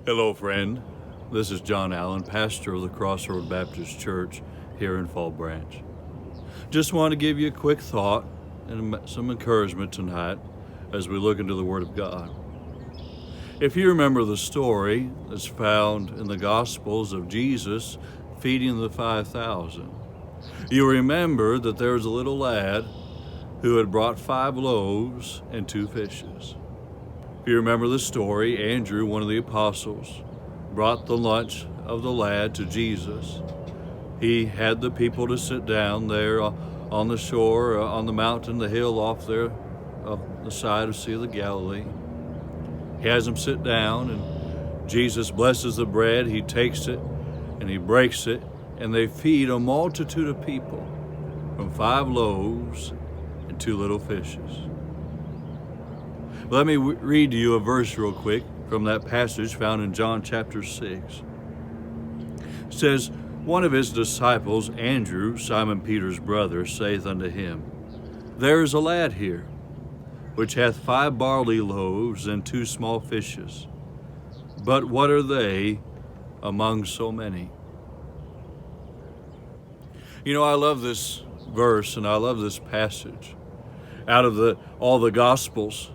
Hello, friend. This is John Allen, pastor of the Crossroad Baptist Church here in Fall Branch. Just want to give you a quick thought and some encouragement tonight as we look into the Word of God. If you remember the story that's found in the Gospels of Jesus feeding the 5,000, you remember that there was a little lad who had brought 5 loaves and 2 fishes. If you remember the story, Andrew, one of the apostles, brought the lunch of the lad to Jesus. He had the people to sit down there on the shore, on the mountain, the hill off there, on the side of Sea of the Galilee. He has them sit down, and Jesus blesses the bread. He takes it, and he breaks it, and they feed a multitude of people from 5 loaves and 2 little fishes. Let me read to you a verse real quick from that passage found in John chapter 6. It says, "One of his disciples, Andrew, Simon Peter's brother, saith unto him, There is a lad here, which hath 5 barley loaves and 2 small fishes. But what are they among so many?" You know, I love this verse and I love this passage. Out of all the Gospels,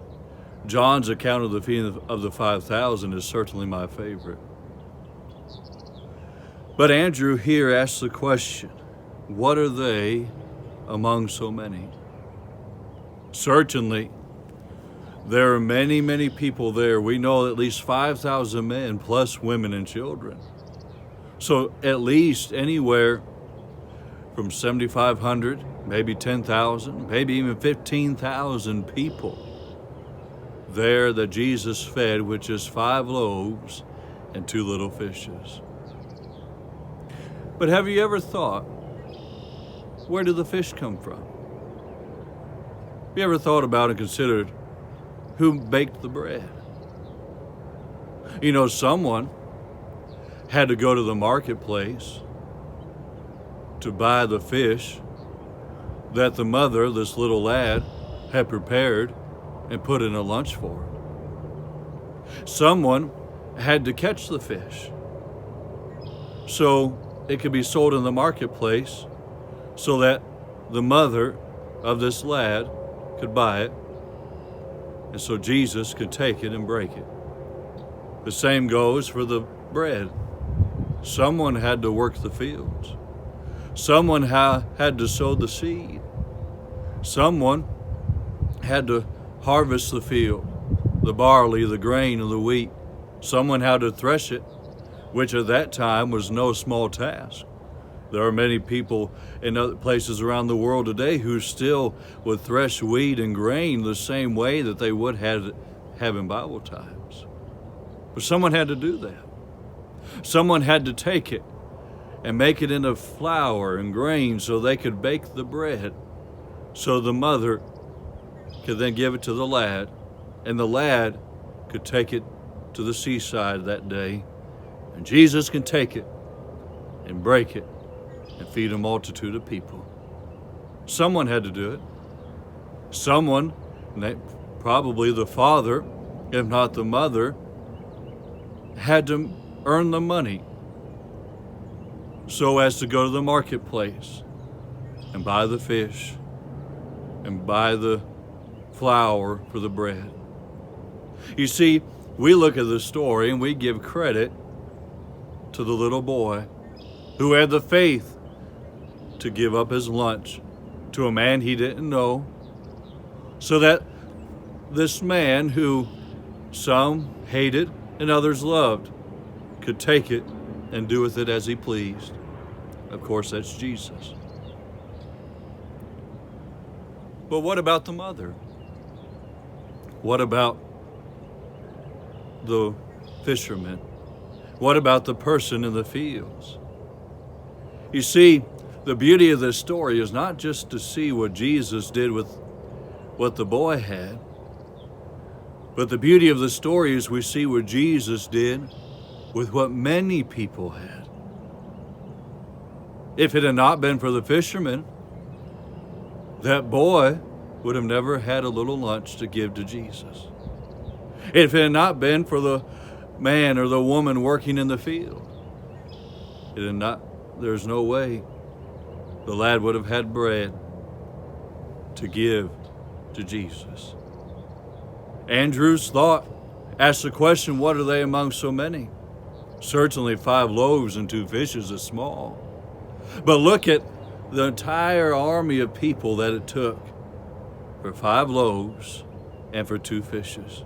John's account of the feeding of the 5,000 is certainly my favorite. But Andrew here asks the question, what are they among so many? Certainly, there are many, many people there. We know at least 5,000 men plus women and children. So at least anywhere from 7,500, maybe 10,000, maybe even 15,000 people there that Jesus fed, which is 5 loaves and 2 little fishes. But have you ever thought, where did the fish come from? Have you ever thought about and considered who baked the bread? You know, someone had to go to the marketplace to buy the fish that the mother, this little lad, had prepared and put in a lunch for him. Someone had to catch the fish so it could be sold in the marketplace so that the mother of this lad could buy it, and so Jesus could take it and break it. The same goes for the bread. Someone had to work the fields. Someone had to sow the seed. Someone had to harvest the field, the barley, the grain, and the wheat. Someone had to thresh it, which at that time was no small task. There are many people in other places around the world today who still would thresh wheat and grain the same way that they would have in Bible times. But someone had to do that. Someone had to take it and make it into flour and grain so they could bake the bread, so the mother could then give it to the lad, and the lad could take it to the seaside that day, and Jesus can take it and break it and feed a multitude of people. Someone had to do it. Someone, probably the father, if not the mother, had to earn the money so as to go to the marketplace and buy the fish and buy the flour for the bread. You see, we look at the story and we give credit to the little boy who had the faith to give up his lunch to a man he didn't know, so that this man who some hated and others loved could take it and do with it as he pleased. Of course, that's Jesus. But what about the mother? What about the fishermen? What about the person in the fields? You see, the beauty of this story is not just to see what Jesus did with what the boy had, but the beauty of the story is we see what Jesus did with what many people had. If it had not been for the fishermen, that boy would have never had a little lunch to give to Jesus. If it had not been for the man or the woman working in the field. There's no way the lad would have had bread to give to Jesus. Andrew's thought asked the question, what are they among so many? Certainly 5 loaves and 2 fishes is small. But look at the entire army of people that it took for 5 loaves and for 2 fishes.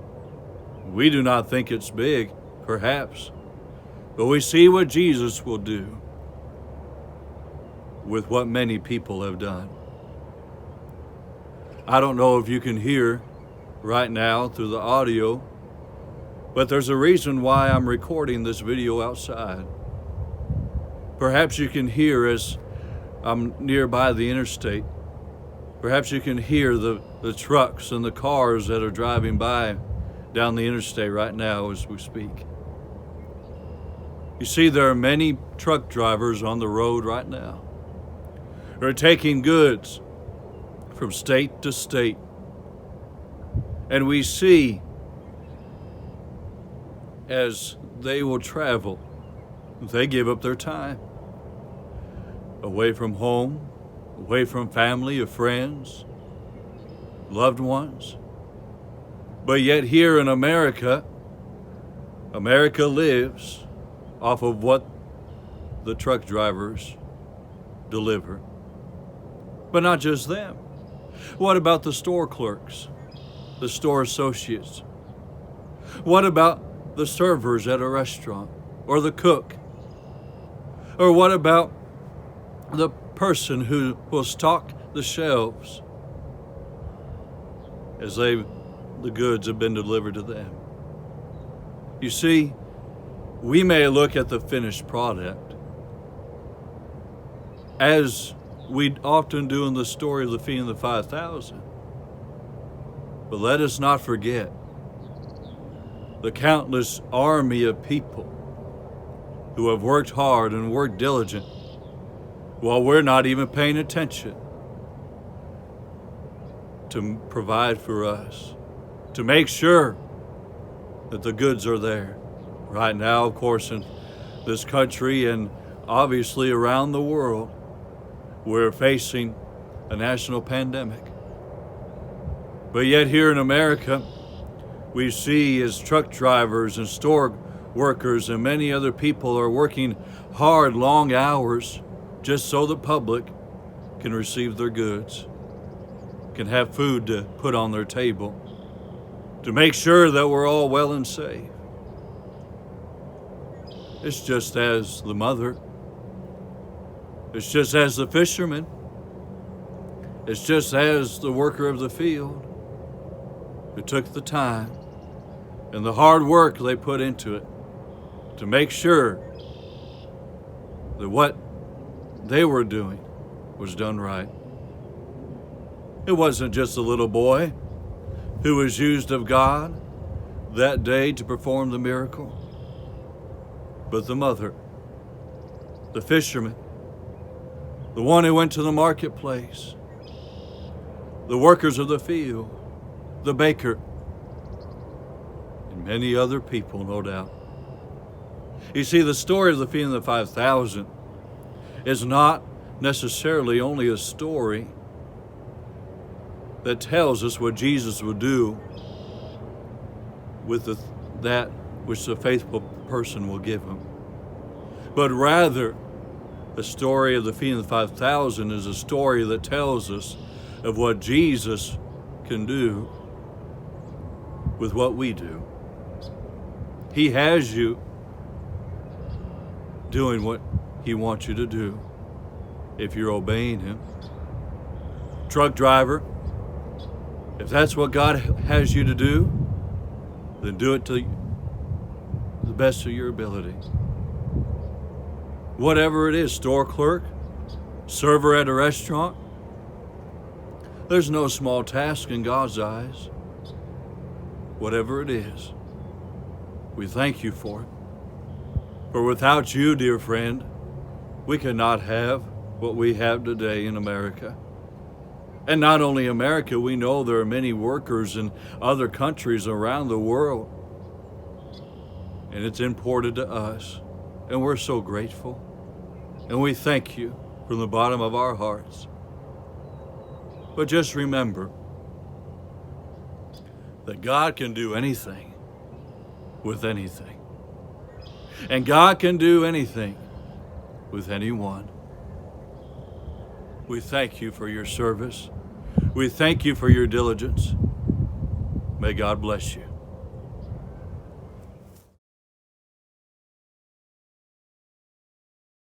We do not think it's big, perhaps, but we see what Jesus will do with what many people have done. I don't know if you can hear right now through the audio, but there's a reason why I'm recording this video outside. Perhaps you can hear as I'm nearby the interstate. Perhaps you can hear the trucks and the cars that are driving by down the interstate right now as we speak. You see, there are many truck drivers on the road right now. They're taking goods from state to state. And we see as they will travel, they give up their time away from home, away from family or friends, loved ones. But yet here in America, America lives off of what the truck drivers deliver. But not just them. What about the store clerks, the store associates? What about the servers at a restaurant, or the cook? Or what about the person who will stock the shelves as the goods have been delivered to them? You see, we may look at the finished product, as we often do in the story of the feeding of the 5,000. But let us not forget the countless army of people who have worked hard and worked diligent while we're not even paying attention to provide for us, to make sure that the goods are there. Right now, of course, in this country and obviously around the world, we're facing a national pandemic. But yet here in America, we see as truck drivers and store workers and many other people are working hard, long hours, just so the public can receive their goods, can have food to put on their table, to make sure that we're all well and safe. It's just as the mother. It's just as the fisherman. It's just as the worker of the field who took the time and the hard work they put into it to make sure that what they were doing was done right. It wasn't just a little boy who was used of God that day to perform the miracle, but the mother, the fisherman, the one who went to the marketplace, the workers of the field, the baker, and many other people, no doubt. You see, the story of the feeding of the 5,000 is not necessarily only a story that tells us what Jesus would do with that which the faithful person will give him, but rather the story of the feeding of the 5,000 is a story that tells us of what Jesus can do with what we do. He has you doing what he wants you to do if you're obeying him. Truck driver, if that's what God has you to do, then do it to the best of your ability. Whatever it is, store clerk, server at a restaurant, there's no small task in God's eyes. Whatever it is, we thank you for it. For without you, dear friend, we could not have what we have today in America. And not only America, we know there are many workers in other countries around the world and it's imported to us, and we're so grateful. And we thank you from the bottom of our hearts. But just remember that God can do anything with anything. And God can do anything with anyone. We thank you for your service. We thank you for your diligence. May God bless you.